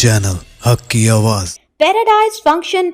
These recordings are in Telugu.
चैनल हक की आवाज। पैराडाइज फंक्शन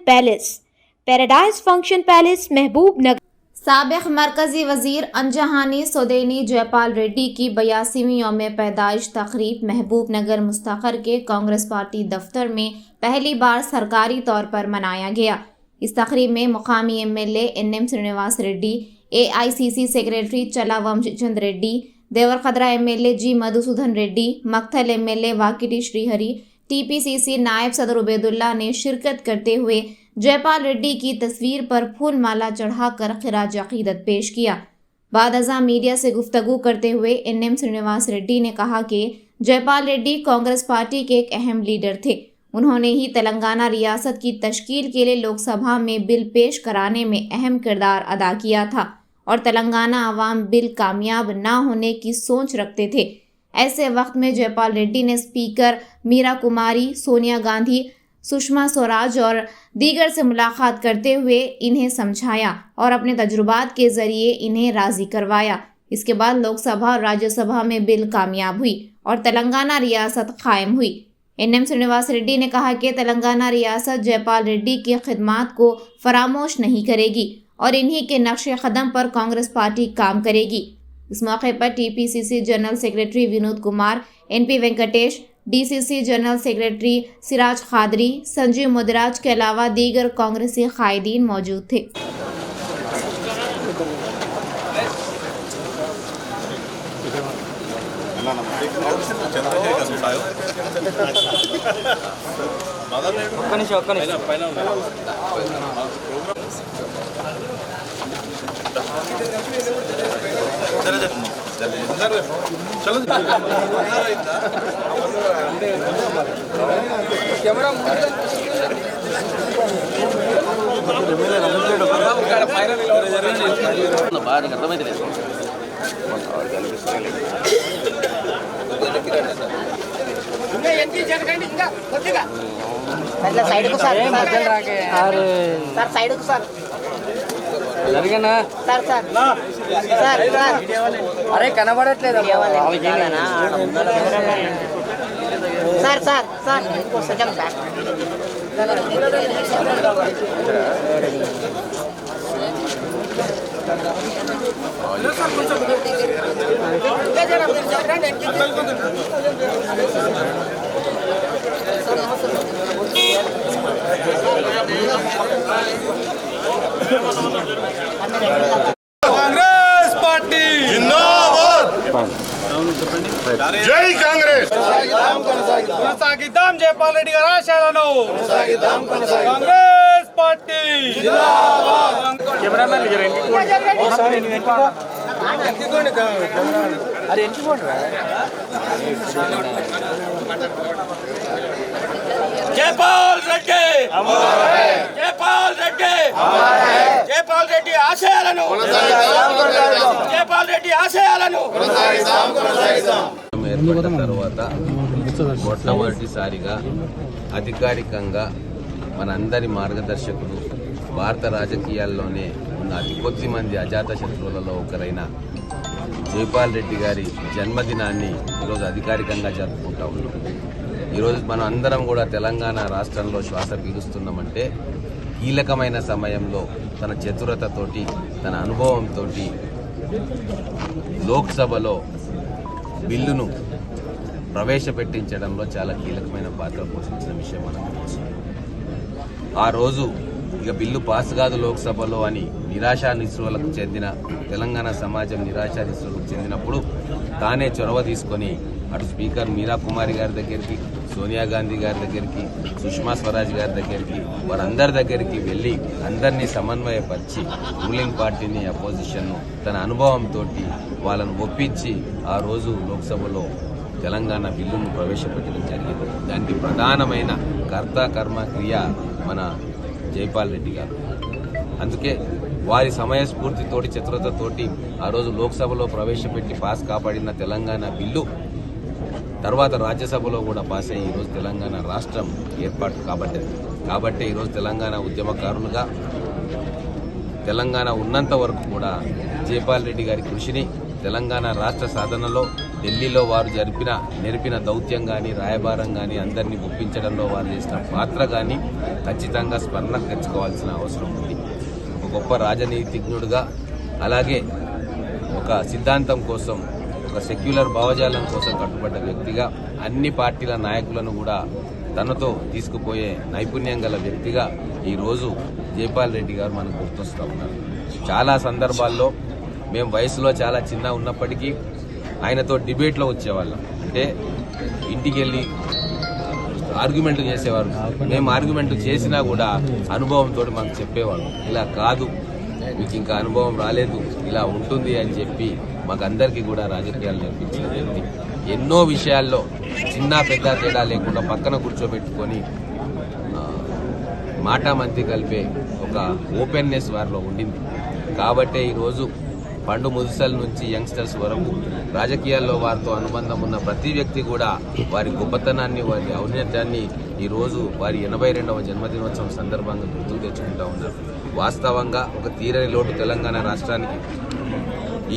पैलेस महबूब नगर। साबिक मरकजी वजीर अंजहानी सौदेनी जयपाल रेड्डी की 82वीं यौम पैदाइश तकरीब महबूब नगर मुस्तखर के कांग्रेस पार्टी दफ्तर में पहली बार सरकारी तौर पर मनाया गया। इस तकरीब में मुकामी MLA NM Srinivas Reddy, AICC secretary Challa Vamshichand Reddy, देवरखदरा MLA G Madhusudan Reddy, Makthal MLA वाकिटी Srihari, TPCC नायब सदर उबैदुल्ला ने शिरकत करते हुए जयपाल रेड्डी की तस्वीर पर फूल माला चढ़ाकर खिराज अकीदत पेश किया। बाद अज़ा मीडिया से गुफ्तगू करते हुए NM श्रीनिवास रेड्डी ने कहा कि जयपाल रेड्डी कांग्रेस पार्टी के एक अहम लीडर थे। उन्होंने ही तेलंगाना रियासत की तश्कील के लिए लोकसभा में बिल पेश कराने में अहम किरदार अदा किया था और तेलंगाना अवाम बिल कामयाब ना होने की सोच रखते थे। ऐसे वक्त में जयपाल रेड्डी ने स्पीकर मीरा कुमारी, सोनिया गांधी, सुषमा स्वराज और दीगर से मुलाकात करते हुए इन्हें समझाया और अपने तजुर्बात के जरिए इन्हें राजी करवाया। इसके बाद लोकसभा और राज्यसभा में बिल कामयाब हुई और तेलंगाना रियासत कायम हुई। NM श्रीनिवास रेड्डी ने कहा कि तेलंगाना रियासत जयपाल रेड्डी की खिदमात को फरामोश नहीं करेगी और इन्हीं के नक्शे कदम पर कांग्रेस पार्टी काम करेगी। इस मौके पर TPCC general secretary Vinod Kumar, NP Venkatesh, DCC general secretary Siraj Khadri, Sanjeev Mudraj के अलावा दीगर कांग्रेसी कायदीन मौजूद थे। అరే కనబడట్లేదు సార్ సార్ సార్ కొంచెం బ్యాక్ कांग्रेस पार्टी जिंदाबाद। जय कांग्रेस। కొనసాగిద్దాం జయపాల్ రెడ్డి గారి ఆశయాలను। కాంగ్రెస్ పార్టీ జిందాబాద్। కెమెరామెన్ అరే ఎంటిపోండి జయపాల్ రెడ్డి అమర్ హై, జయపాల్ రెడ్డి అమర్ హై, జయపాల్ రెడ్డి ఆశయాలను జయపాల్ రెడ్డి ఆశయాలను ఏర్పడిన తర్వాత మొట్టమొదటిసారిగా అధికారికంగా మనందరి మార్గదర్శకులు, భారత రాజకీయాల్లోనే ఉన్న అతి కొద్ది మంది అజాత శత్రువులలో ఒకరైన జైపాల్ రెడ్డి గారి జన్మదినాన్ని ఈరోజు అధికారికంగా జరుపుకుంటా ఉన్నాం. ఈరోజు మనం అందరం కూడా తెలంగాణ రాష్ట్రంలో శ్వాస పీలుస్తున్నామంటే కీలకమైన సమయంలో తన చతురతతోటి, తన అనుభవంతో లోక్సభలో బిల్లును ప్రవేశపెట్టించడంలో చాలా కీలకమైన పాత్ర పోషించిన విషయం మనకు తెలుసు. ఆ రోజు ఇక బిల్లు పాస్ కాదు లోక్సభలో అని నిరాశా నిస్పృహలకు చెందిన తెలంగాణ సమాజం నిరాశా నిస్పృహలకు చెందినప్పుడు తానే చొరవ తీసుకొని అటు స్పీకర్ మీరా కుమారి గారి దగ్గరికి, సోనియా గాంధీ గారి దగ్గరికి, సుష్మా స్వరాజ్ గారి దగ్గరికి, వారందరి దగ్గరికి వెళ్ళి అందరినీ సమన్వయపరిచి రూలింగ్ పార్టీని, అపోజిషన్ను తన అనుభవంతో వాళ్ళను ఒప్పించి ఆ రోజు లోక్సభలో తెలంగాణ బిల్లును ప్రవేశపెట్టడం జరిగింది. దానికి ప్రధానమైన కర్త కర్మ క్రియ మన జైపాల్ రెడ్డి గారు. అందుకే వారి సమయస్ఫూర్తితోటి, చతురతతోటి ఆ రోజు లోక్సభలో ప్రవేశపెట్టి పాస్ కాపాడిన తెలంగాణ బిల్లు తర్వాత రాజ్యసభలో కూడా పాస్ అయ్యి ఈరోజు తెలంగాణ రాష్ట్రం ఏర్పాటు కాబట్టి ఈరోజు తెలంగాణ ఉద్యమకారులుగా తెలంగాణ ఉన్నంత వరకు కూడా జైపాల్ రెడ్డి గారి కృషిని తెలంగాణ రాష్ట్ర సాధనలో ఢిల్లీలో వారు నెరిపిన దౌత్యం కానీ రాయబారం కానీ అందరినీ ఒప్పించడంలో వారు చేసిన పాత్ర కానీ ఖచ్చితంగా స్మరణకు తెచ్చుకోవాల్సిన అవసరం ఉంది. ఒక గొప్ప రాజనీతిజ్ఞుడిగా, అలాగే ఒక సిద్ధాంతం కోసం, ఒక సెక్యులర్ భావజాలం కోసం కట్టుబడ్డ వ్యక్తిగా, అన్ని పార్టీల నాయకులను కూడా తనతో తీసుకుపోయే నైపుణ్యం గల వ్యక్తిగా ఈరోజు జైపాల్ రెడ్డి గారు మనకు గుర్తొస్తూ ఉన్నారు. చాలా సందర్భాల్లో మేము వయసులో చాలా చిన్న ఉన్నప్పటికీ ఆయనతో డిబేట్లో వచ్చేవాళ్ళం. అంటే ఇంటికి వెళ్ళి ఆర్గ్యుమెంట్లు చేసేవారు. మేము ఆర్గ్యుమెంట్లు చేసినా కూడా అనుభవంతో మాకు చెప్పేవాడు, ఇలా కాదు, మీకు ఇంకా అనుభవం రాలేదు, ఇలా ఉంటుంది అని చెప్పి మాకందరికీ కూడా రాజకీయాలు నేర్పించిన వ్యక్తి. ఎన్నో విషయాల్లో చిన్న పెద్ద తేడా లేకుండా పక్కన కూర్చోబెట్టుకొని మాటామంతి కలిపే ఒక ఓపెన్నెస్ వారిలో ఉండింది. కాబట్టే ఈరోజు పండు ముదుసల నుంచి యంగ్స్టర్స్ వరకు రాజకీయాల్లో వారితో అనుబంధం ఉన్న ప్రతి వ్యక్తి కూడా వారి గొప్పతనాన్ని, వారి ఔన్నత్యాన్ని ఈరోజు వారి 82వ జన్మదినోత్సవం సందర్భంగా గుర్తుకు తెచ్చుకుంటూ ఉన్నారు. వాస్తవంగా ఒక తీరని లోటు తెలంగాణ రాష్ట్రానికి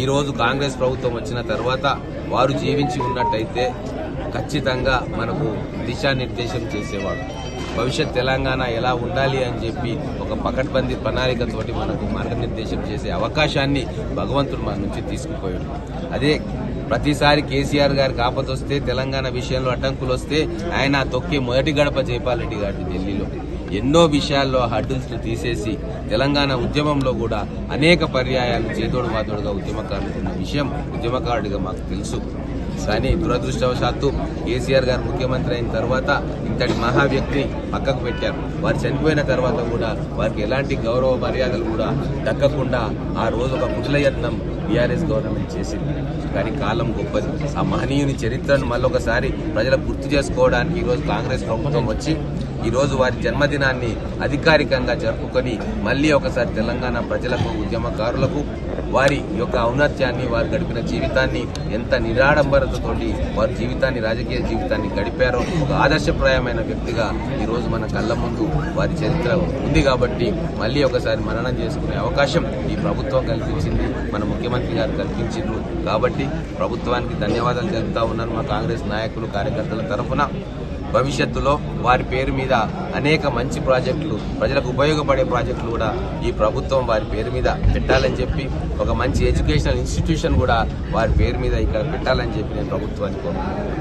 ఈరోజు కాంగ్రెస్ ప్రభుత్వం వచ్చిన తర్వాత వారు జీవించి ఉన్నట్టయితే ఖచ్చితంగా మనకు దిశానిర్దేశం చేసేవాడు. భవిష్యత్ తెలంగాణ ఎలా ఉండాలి అని చెప్పి ఒక పకడ్బందీ ప్రణాళికతోటి మనకు మార్గనిర్దేశం చేసే అవకాశాన్ని భగవంతుడు మన నుంచి తీసుకుపోయాడు. అదే ప్రతిసారి కేసీఆర్ గారికి ఆపదొస్తే, తెలంగాణ విషయంలో అడ్డంకులు వస్తే ఆయన తొక్కే మొదటి గడప జైపాల్ రెడ్డి గారి ఢిల్లీలో. ఎన్నో విషయాల్లో హడ్డుల్స్ను తీసేసి తెలంగాణ ఉద్యమంలో కూడా అనేక పర్యాయాలు చేదోడు వాదోడుగా ఉద్యమకారులు ఉన్న విషయం ఉద్యమకారుడిగా మాకు తెలుసు. కానీ దురదృష్టవశాత్తు కేసీఆర్ గారు ముఖ్యమంత్రి అయిన తర్వాత ఇంతటి మహా వ్యక్తిని పక్కకు పెట్టారు. వారు చనిపోయిన తర్వాత కూడా వారికి ఎలాంటి గౌరవ మర్యాదలు కూడా దక్కకుండా ఆ రోజు ఒక కుశలయత్నం టీఆర్ఎస్ గవర్నమెంట్ చేసింది. కానీ కాలం గొప్పది. ఆ మహనీయుని చరిత్రను మళ్ళొకసారి ప్రజలకు గుర్తు చేసుకోవడానికి ఈరోజు కాంగ్రెస్ ప్రభుత్వం వచ్చి ఈరోజు వారి జన్మదినాన్ని అధికారికంగా జరుపుకొని మళ్ళీ ఒకసారి తెలంగాణ ప్రజలకు, ఉద్యమకారులకు వారి యొక్క ఔన్నత్యాన్ని, వారు గడిపిన జీవితాన్ని, ఎంత నిరాడంబరతతోటి వారి జీవితాన్ని, రాజకీయ జీవితాన్ని గడిపారో ఒక ఆదర్శప్రాయమైన వ్యక్తిగా ఈరోజు మన కళ్ళ ముందు వారి చరిత్ర ఉంది. కాబట్టి మళ్ళీ ఒకసారి మననం చేసుకునే అవకాశం ఈ ప్రభుత్వం కల్పించింది, మన ముఖ్యమంత్రి గారు కల్పించిండ్రు. కాబట్టి ప్రభుత్వానికి ధన్యవాదాలు తెలుపుతా ఉన్నాను మా కాంగ్రెస్ నాయకులు, కార్యకర్తల తరఫున. భవిష్యత్తులో వారి పేరు మీద అనేక మంచి ప్రాజెక్టులు, ప్రజలకు ఉపయోగపడే ప్రాజెక్టులు కూడా ఈ ప్రభుత్వం వారి పేరు మీద పెట్టాలని చెప్పి, ఒక మంచి ఎడ్యుకేషనల్ ఇన్స్టిట్యూషన్ కూడా వారి పేరు మీద ఇక్కడ పెట్టాలని చెప్పి నేను ప్రభుత్వానికి కోరుకుంటున్నాను.